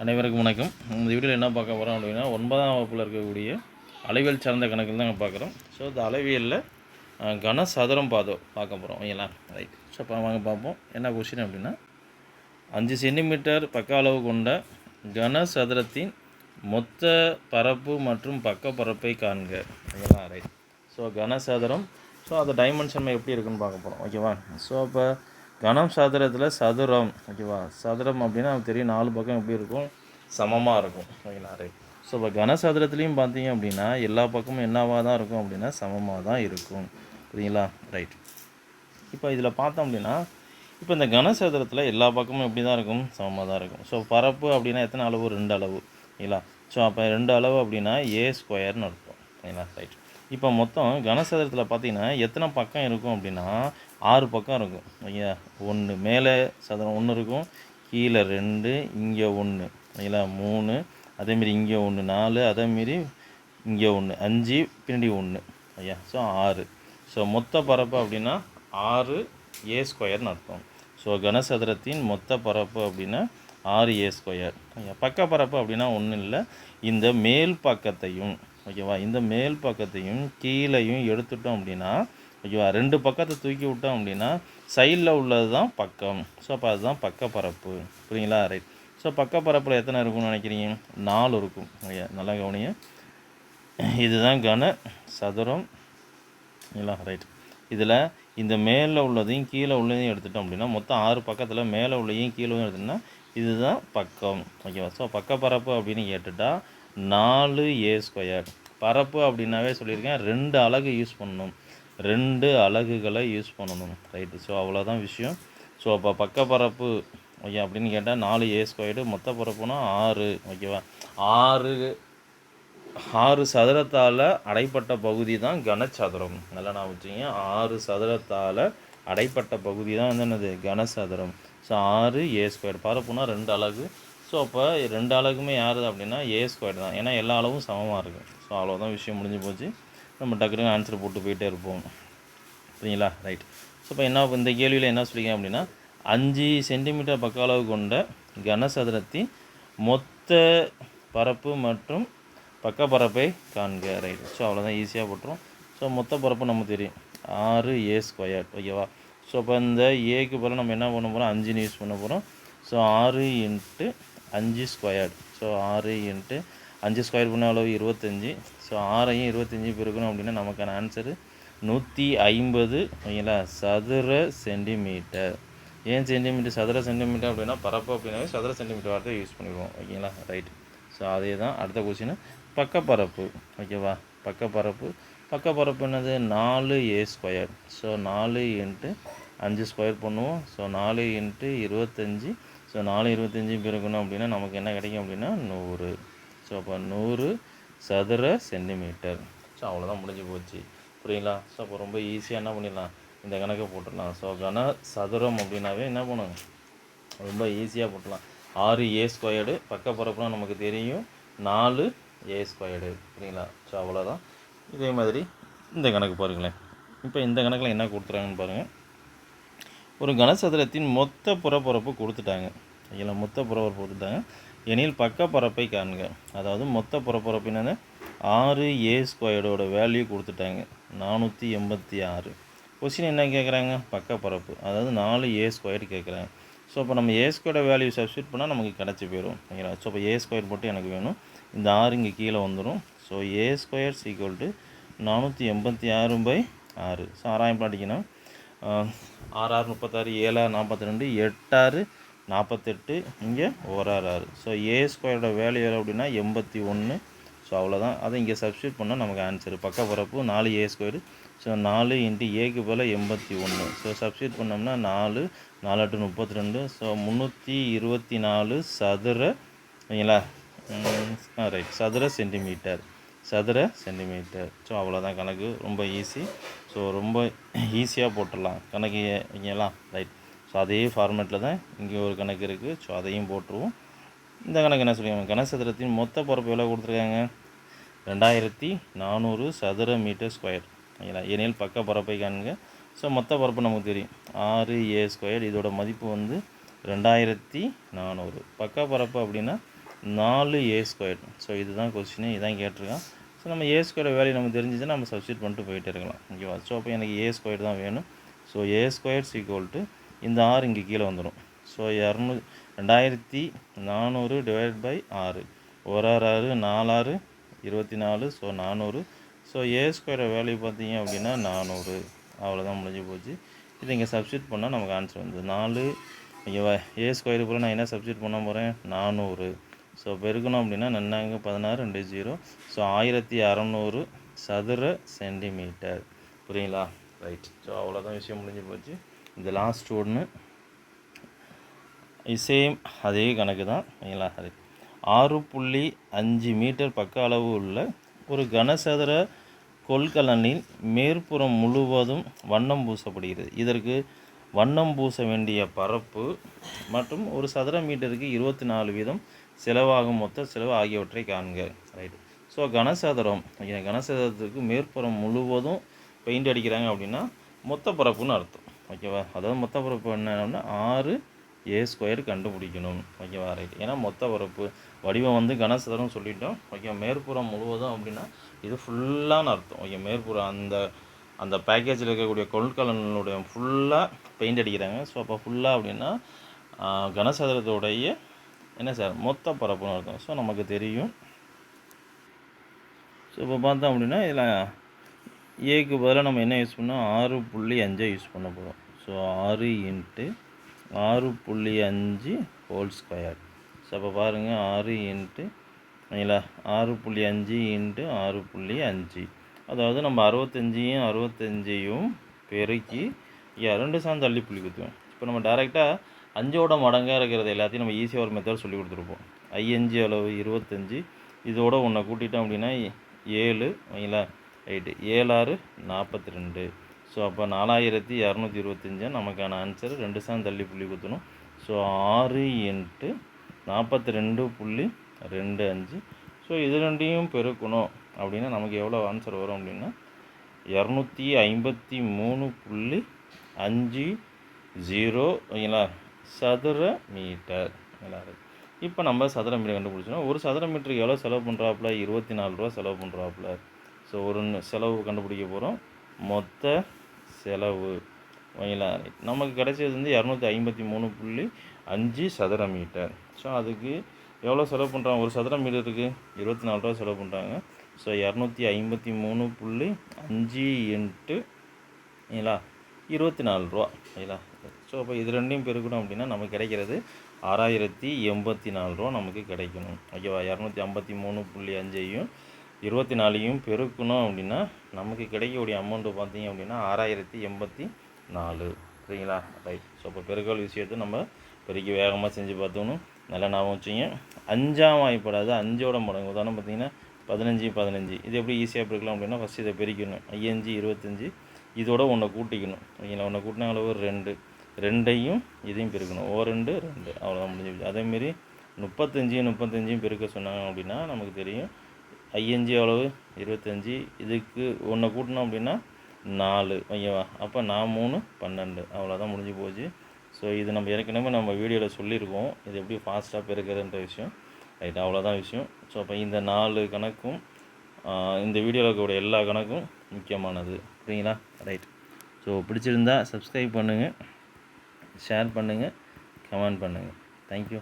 அனைவருக்கும் வணக்கம். இந்த வீடியோவில் என்ன பார்க்க போகிறோம் அப்படின்னா 9ஆம் வகுப்பில் இருக்கக்கூடிய அளவியல் சார்ந்த கணக்கில் தான் பார்க்குறோம். ஸோ இந்த அளவியலில் கனசதுரம் பார்க்க போகிறோம். ஓகேங்களா, ரைட். ஸோ இப்போ வாங்க பார்ப்போம். என்ன கொஸ்டின் அப்படின்னா 5 சென்டிமீட்டர் பக்க அளவு கொண்ட கனசதுரத்தின் மொத்த பரப்பு மற்றும் பக்க பரப்பை காண்க. ஓகேங்களா, ரைட். ஸோ கனசதுரம், ஸோ அது டைமென்ஷன் எப்படி இருக்குன்னு பார்க்க போகிறோம். ஓகேவா. ஸோ இப்போ கனம் சதுரத்தில் சதுரம், ஓகேவா. சதுரம் அப்படின்னா நமக்கு தெரியும், 4 பக்கம் எப்படி இருக்கும், சமமாக இருக்கும். ஓகேங்களா, ரைட். ஸோ இப்போ கனசதுரத்துலேயும் பார்த்தீங்க அப்படின்னா எல்லா பக்கமும் என்னவாக தான் இருக்கும் அப்படின்னா சமமாக தான் இருக்கும். சரிங்களா, ரைட். இப்போ இதில் பார்த்தோம் அப்படின்னா இப்போ இந்த கனசதுரத்தில் எல்லா பக்கமும் எப்படி தான் இருக்கும், சமமாக தான் இருக்கும். ஸோ பரப்பு அப்படின்னா எத்தனை அளவு, 2 அளவு. ஓகேங்களா. ஸோ அப்போ 2 அளவு அப்படின்னா A² இருக்கும். ஓகேங்களா, ரைட். இப்போ மொத்தம் கனசதுரத்தில் பார்த்தீங்கன்னா எத்தனை பக்கம் இருக்கும் அப்படின்னா 6 பக்கம் இருக்கும். ஓகே, 1 மேலே சதுரம் 1 இருக்கும், கீழே 2, இங்கே 1, ஓகேங்களா 3, அதேமாரி இங்கே 1 4, அதேமாரி இங்கே 1 5, பின்னாடி 1, ஐயா. ஸோ 6. ஸோ மொத்த பரப்பு அப்படின்னா 6A² அர்த்தம். ஸோ கனசதுரத்தின் மொத்த பரப்பு அப்படின்னா 6A². பக்க பரப்பு அப்படின்னா ஒன்றும் இல்லை, இந்த மேல் பக்கத்தையும், ஓகேவா, இந்த மேல் பக்கத்தையும் கீழையும் எடுத்துட்டோம் அப்படின்னா, ஓகேவா, 2 பக்கத்தை தூக்கி விட்டோம் அப்படின்னா சைடில் உள்ளது தான் பக்கம். ஸோ அப்போ அதுதான் பக்க பரப்பு. புரியுங்களா, ரைட். ஸோ பக்க பரப்பில் எத்தனை இருக்கும்னு நினைக்கிறீங்க? 4 இருக்கும். ஐயா, நல்லா கவனிங்க. இதுதான் கன சதுரம். இல்லா, ரைட். இதில் இந்த மேலே உள்ளதையும் கீழே உள்ளதையும் எடுத்துட்டோம் அப்படின்னா மொத்தம் 6 பக்கத்தில் மேலே உள்ளதையும் கீழே எடுத்துட்டோம்னா இதுதான் பக்கம். ஓகேவா. ஸோ பக்க பரப்பு அப்படின்னு கேட்டுட்டால் 4A². பரப்பு அப்படின்னாவே சொல்லியிருக்கேன், 2 அலகு யூஸ் பண்ணணும், 2 அலகுகளை யூஸ் பண்ணணும், ரைட்டு. ஸோ அவ்வளோதான் விஷயம். ஸோ அப்போ பக்க பரப்பு, ஓகே, அப்படின்னு கேட்டால் 4A², மொத்த பரப்புனா 6. ஓகேவா. 6 சதுரத்தால் அடைப்பட்ட பகுதி தான் கனசதுரம். நல்லா நான் வச்சுங்க, 6 சதுரத்தால் அடைப்பட்ட பகுதி தான் வந்து என்னது, கனசதுரம். So 6A². பரப்புனா 2 அலகு. ஸோ அப்போ 2 அலகுமே யார் அப்படின்னா A² தான், ஏன்னா எல்லா அளவும் சமமாக இருக்கும். ஸோ அவ்வளோதான் விஷயம், முடிஞ்சு போச்சு. நம்ம டக்குனு ஆன்சர் போட்டு போயிட்டே இருப்போம். சரிங்களா, ரைட். ஸோ இப்போ என்ன, இந்த கேள்வியில் என்ன சொல்லிங்க அப்படின்னா 5 சென்டிமீட்டர் பக்க அளவு கொண்ட கனசதுரத்தின் மொத்த பரப்பு மற்றும் பக்க பரப்பை காண்க. ரைட். ஸோ அவ்வளோதான், ஈஸியாக போட்டுரும். ஸோ மொத்த பரப்பு நமக்கு தெரியும் 6A². ஓகேவா. ஸோ இப்போ இந்த ஏக்கு பதில் நம்ம என்ன பண்ண போகிறோம், 5 யூஸ் பண்ண போகிறோம். ஸோ 6 × 5². ஸோ 6 × 5² பண்ண அளவு 25. ஸோ 6ஐயும் 25 பெருக்கணும் அப்படின்னா நமக்கான ஆன்சரு 150. ஓகேங்களா, சதுர சென்டிமீட்டர். ஏன் சென்டிமீட்டர், சதுர சென்டிமீட்டர் அப்படின்னா பரப்பு அப்படின்னாவே சதுர சென்டிமீட்டர் வார்த்தை யூஸ் பண்ணிடுவோம். ஓகேங்களா, ரைட். ஸோ அதே தான் அடுத்த கொஸ்டின், பக்கப்பரப்பு. ஓகேவா, பக்கப்பரப்பு. பக்கப்பரப்பு என்னது, 4A². ஸோ 4 × 5² பண்ணுவோம். ஸோ 4 × 25. ஸோ 4 25 பெருக்கணும் அப்படின்னா நமக்கு என்ன கிடைக்கும் அப்படின்னா 100. ஸோ அப்போ 100 சதுர சென்டிமீட்டர். ஸோ அவ்வளோதான், முடிஞ்சு போச்சு. புரியுங்களா. ஸோ அப்போ ரொம்ப ஈஸியாக என்ன பண்ணிடலாம், இந்த கணக்கை போட்டுடலாம். ஸோ கன சதுரம் அப்படின்னாவே என்ன பண்ணணும், ரொம்ப ஈஸியாக போட்டுடலாம். 6A². பக்கப்பரப்புனா நமக்கு தெரியும் 4A². சரிங்களா. ஸோ அவ்வளோதான். இதே மாதிரி இந்த கணக்கு பாருங்களேன். இப்போ இந்த கணக்கில் என்ன கொடுத்துறாங்கன்னு பாருங்கள். ஒரு கனசதுரத்தின் மொத்த புறப்பரப்பு கொடுத்துட்டாங்க. இதில் மொத்த புறப்பரப்பு கொடுத்துட்டாங்க, எனில் பக்கப்பரப்பை காண்க. அதாவது மொத்த புறப்பரப்பினால 6A² வேல்யூ கொடுத்துட்டாங்க, 486. கொஸ்டின் என்ன கேட்குறாங்க, பக்கப்பரப்பு, அதாவது 4A² கேட்குறாங்க. ஸோ அப்போ நம்ம A² வேல்யூ சப்ஸ்டியூட் பண்ணால் நமக்கு கிடச்சி போயிடும். ஓகேங்களா. ஸோ அப்போ A² போட்டு எனக்கு வேணும், இந்த 6 இங்கே கீழே வந்துடும். So A² = 486/6. ஸோ 6 பாட்டிங்கன்னா 6 6 36, 7 42, 8 48, இங்கே 1 6. ஸோ A² வேல்யூ அப்படின்னா 81. ஸோ அவ்வளோதான், அதை இங்கே சப்ஸ்டியூட் பண்ணால் நமக்கு ஆன்சர் பக்கப்பரப்பு 4A². ஸோ 4 × ஏக்கு பதில் 81. ஸோ சப்ஸ்டியூட் பண்ணோம்னா 4 4 8 32. ஸோ 324 சதுர, ஓகேங்களா, ரைட், சதுர சென்டிமீட்டர். சதுர சென்டிமீட்டர். ஸோ அவ்வளோதான் கணக்கு, ரொம்ப ஈஸி. ஸோ ரொம்ப ஈஸியாக போட்டுடலாம் கணக்கு. ஓகேங்களா, ரைட். ஸோ அதே ஃபார்மேட்டில் தான் இங்கே ஒரு கணக்கு இருக்குது. ஸோ அதையும் போட்டுருவோம். இந்த கணக்கு என்ன சொல்லுவாங்க, கனசதுரத்தின் மொத்த பரப்பு எவ்வளோ கொடுத்துருக்காங்க, 2400 சதுர மீட்டர் ஸ்கொயர். ஓகேங்களா, எனில் பக்க பரப்பை காணுங்க. ஸோ மொத்த பரப்பு நமக்கு தெரியும் 6A². இதோட மதிப்பு வந்து 2400. பக்க பரப்பு அப்படின்னா 4a². ஸோ இதுதான் கொஸ்டின், இதான் கேட்டிருக்கான். ஸோ நம்ம a² வேல்யூ நமக்கு தெரிஞ்சிச்சுன்னா நம்ம சப்ஸ்டியூட் பண்ணிட்டு போயிட்டே இருக்கலாம். ஓகேவா? ஸோ அப்போ எனக்கு a² தான் வேணும். ஸோ a² இந்த 6 இங்கே கீழே வந்துடும். So 2400 divide by 6, 1 6 6 4 6 24. So 400. So a² value பார்த்தீங்க அப்படின்னா 400. அவ்வளோதான், முடிஞ்சு போச்சு. இது இங்கே சப்ஸ்டியூட் பண்ணால் நமக்கு ஆன்சர் வந்து 4. ஓகேவா? a² போல் நான் என்ன சப்ஸ்டியூட் பண்ண போகிறேன்? 400. ஸோ பெருக்கணும் அப்படின்னா நன்னாங்க 16 2 0. ஸோ 1600 சதுர சென்டிமீட்டர். புரியுங்களா? ரைட். ஸோ அவ்வளோதான், விஷயம் முடிஞ்சு போச்சு. இந்த லாஸ்ட் ஒன்று சேம் அதே கணக்கு தான். ஓகேங்களா? அது 6.5 மீட்டர் பக்க அளவு உள்ள ஒரு கனசதுர கொள்கலனில் மேற்புறம் முழுவதும் வண்ணம் பூசப்படுகிறது. இதற்கு வண்ணம் பூச வேண்டிய பரப்பு மற்றும் ஒரு சதுர மீட்டருக்கு 24 வீதம் செலவாகும் மொத்த செலவு ஆகியவற்றை காண்க. ரைட். ஸோ கனசதுரம், கனசதுரத்துக்கு மேற்புறம் முழுவதும் பெயிண்ட் அடிக்கிறாங்க அப்படின்னா மொத்த பரப்புன்னு அர்த்தம். ஓகேவா? அதாவது மொத்த பரப்பு என்னன்னா 6a² கண்டுபிடிக்கணும். ஓகேவா? ரைட். ஏன்னா மொத்த பரப்பு வடிவம் வந்து கனசதுரம் சொல்லிட்டோம். ஓகே, மேற்புறம் முழுவதும் அப்படின்னா இது ஃபுல்லான அர்த்தம். ஓகே, மேற்புறம் அந்த பேக்கேஜில் இருக்கக்கூடிய கொள்கலனுடைய ஃபுல்லாக பெயிண்ட் அடிக்கிறாங்க. ஸோ அப்போ ஃபுல்லாக அப்படின்னா கனசதுரத்துடைய என்ன சார் மொத்த பரப்புன்னு அர்த்தம். ஸோ நமக்கு தெரியும். ஸோ இப்போ பார்த்தோம் அப்படின்னா இதில் ஏக்கு பதிலாக நம்ம என்ன யூஸ் பண்ணோம்? 6.5 யூஸ் பண்ண போகிறோம். So 6 × 6.5 whole square. ஸோ அப்போ பாருங்கள் 6 × 6.5 × 6.5. அதாவது நம்ம 65 பெருக்கி 2 சார்ந்து தள்ளி புள்ளி குத்துவோம். இப்போ நம்ம டேரெக்டாக 5ஓட மடங்காக இருக்கிறது எல்லாத்தையும் நம்ம ஈஸியாக ஒரு மெத்தட் சொல்லி கொடுத்துருப்போம். 5 அளவு 25, இதோட ஒன்றை கூட்டிட்டோம் அப்படின்னா 7. ஓகேங்களா? ரைட்டு. 7 6 42. ஸோ அப்போ 4225 நமக்கான ஆன்சர். 2 சார்ந்து தள்ளி புள்ளி குத்தணும். ஸோ 6 × 42.25. ஸோ இது ரெண்டையும் பெருக்கணும் அப்படின்னா நமக்கு எவ்வளோ ஆன்சர் வரும் அப்படின்னா 250.50. ஓகேங்களா? சதுர மீட்டர். இப்போ நம்ம சதுர மீட்டர் கண்டுபிடிச்சோம். ஒரு சதுர மீட்டருக்கு எவ்வளோ செலவு பண்ணுறாப்புல? 24 ரூபா செலவு பண்ணுறாப்புல. ஸோ ஒரு செலவு கண்டுபிடிக்க போகிறோம். மொத்த செலவு. ஓகேங்களா? நமக்கு கிடைச்சது வந்து 253.5 சதுர மீட்டர். ஸோ அதுக்கு எவ்வளோ செலவு பண்ணுறாங்க? ஒரு சதுர மீட்டருக்கு 24 ரூபா செலவு பண்ணுறாங்க. ஸோ 253.5 × 24 ரூபா. ஓகேங்களா? ஸோ அப்போ இது ரெண்டையும் பெருக்கணும் அப்படின்னா நமக்கு கிடைக்கிறது 6084 ரூபா நமக்கு கிடைக்கணும். ஓகேவா? 253.5ஐயும் 24ஐயும் பெருக்கணும் அப்படின்னா நமக்கு கிடைக்கக்கூடிய அமௌண்ட்டு பார்த்தீங்க அப்படின்னா 6084. சரிங்களா? ரைட். ஸோ அப்போ பெருக்கல் விஷயத்தை நம்ம பெருக்கி வேகமாக செஞ்சு பார்த்தோன்னு நல்லா ஞாபகம் வச்சுங்க. 5ஆம் வாய்ப்படாது 5ஓட மடங்கு. உதாரணம் பார்த்தீங்கன்னா 15 இது எப்படி ஈஸியாக பெருக்கலாம் அப்படின்னா ஃபஸ்ட்டு இதை பெருக்கணும். 5 25 இதோட ஒன்றை கூட்டிக்கணும். ஓகேங்களா? ஒன்றை கூட்டினா அளவு 2. 2ஐயும் இதையும் பெருக்கணும். 2 2. அவ்வளோதான், முடிஞ்சிடுச்சு. அதேமாரி 35 பெருக்க சொன்னாங்க அப்படின்னா நமக்கு தெரியும் 5 அளவு 25, இதுக்கு ஒன்றை கூட்டினோம் அப்படின்னா 4. ஓகேவா? அப்போ 3 12. அவ்வளோதான், முடிஞ்சு போச்சு. ஸோ இது நம்ம ஏற்கனவே நம்ம வீடியோவில் சொல்லியிருக்கோம் இது எப்படி ஃபாஸ்ட்டாக பெருக்கிறதுன்ற விஷயம். ரைட். அவ்வளோதான் விஷயம். ஸோ அப்போ இந்த 4 கணக்கும் இந்த வீடியோவில் இருக்கக்கூடிய எல்லா கணக்கும் முக்கியமானது. சரிங்களா? ரைட். ஸோ பிடிச்சிருந்தா சப்ஸ்கிரைப் பண்ணுங்கள், ஷேர் பண்ணுங்கள், கமெண்ட் பண்ணுங்கள். தேங்க்யூ.